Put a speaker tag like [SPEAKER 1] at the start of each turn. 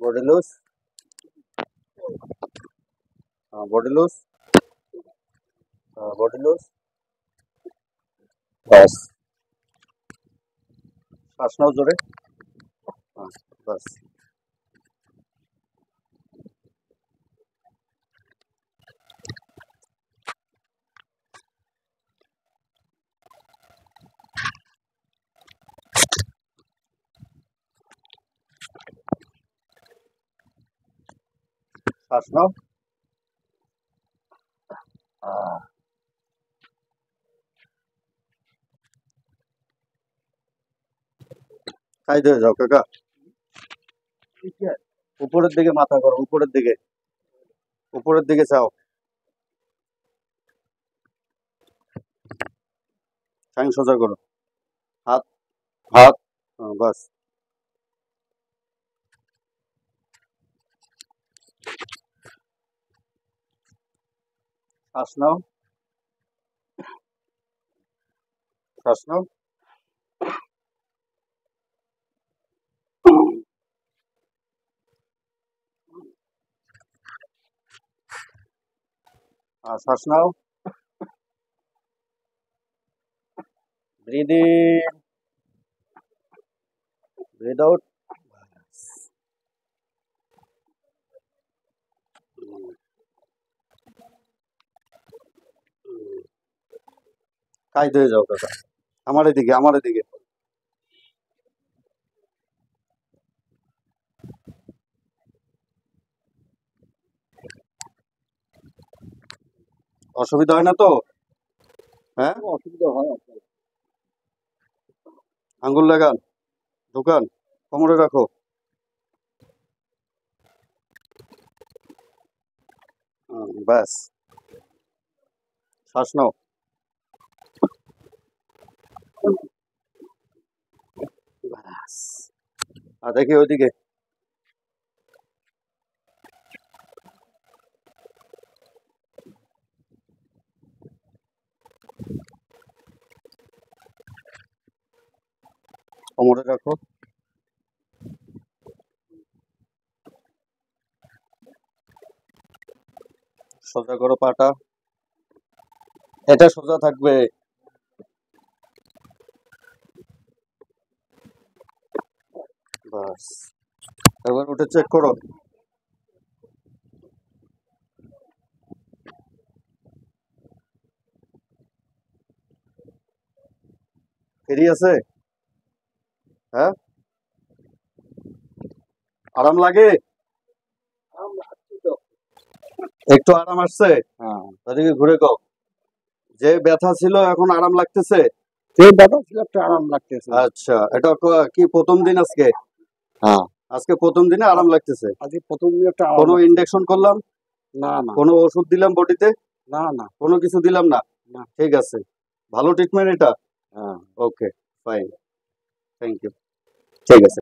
[SPEAKER 1] body loose, body loose, body loose, बस শ্বাস নাও জোরে, बस শ্বাস নাও, সাইড হয়ে যাও কাকা, উপরের দিকে মাথা করো, উপরের দিকে চাও, ঠ্যাং সোজা করো, হাত হাত, বাস শ্বাস নাও, শ্বাস নাও, শ্বাস নাও, ব্রিদ ইন, ব্রিদ আউট, কাজ হয়ে যাও কাকা, আমার এদিকে অসুবিধা হয় না তো? হ্যাঁ, অসুবিধা হয়, আঙ্গুল লাগান, ঢোকান, কোমরে রাখো, ব্যাস শ্বাস নাও, ব্যাস দেখি ওইদিকে, কোমরে রাখো, সোজা করো পাটা, এটা সোজা থাকবে, বাস এবার উঠে চেক করো, ফ্রি আছে? হ্যাঁ, আরাম লাগে? একটু আরাম আসছে? তাদেরকে ঘুরে কও, যে ব্যথা ছিল এখন আরাম লাগতেছে? যে ব্যথা ছিল একটু আরাম লাগতেছে। আচ্ছা, এটা কি প্রথম দিন আজকে? হ্যাঁ, আজকে প্রথম দিনে আরাম লাগতেছে। আজকে প্রথম দিনে একটা কোনো ইনজেকশন করলাম না? কোনো ওষুধ দিলাম বডিতে? না, কোনো কিছু দিলাম না? ঠিক আছে, ভালো ট্রিটমেন্ট এটা। ওকে, ফাইন, থ্যাংক ইউ, ঠিক আছে।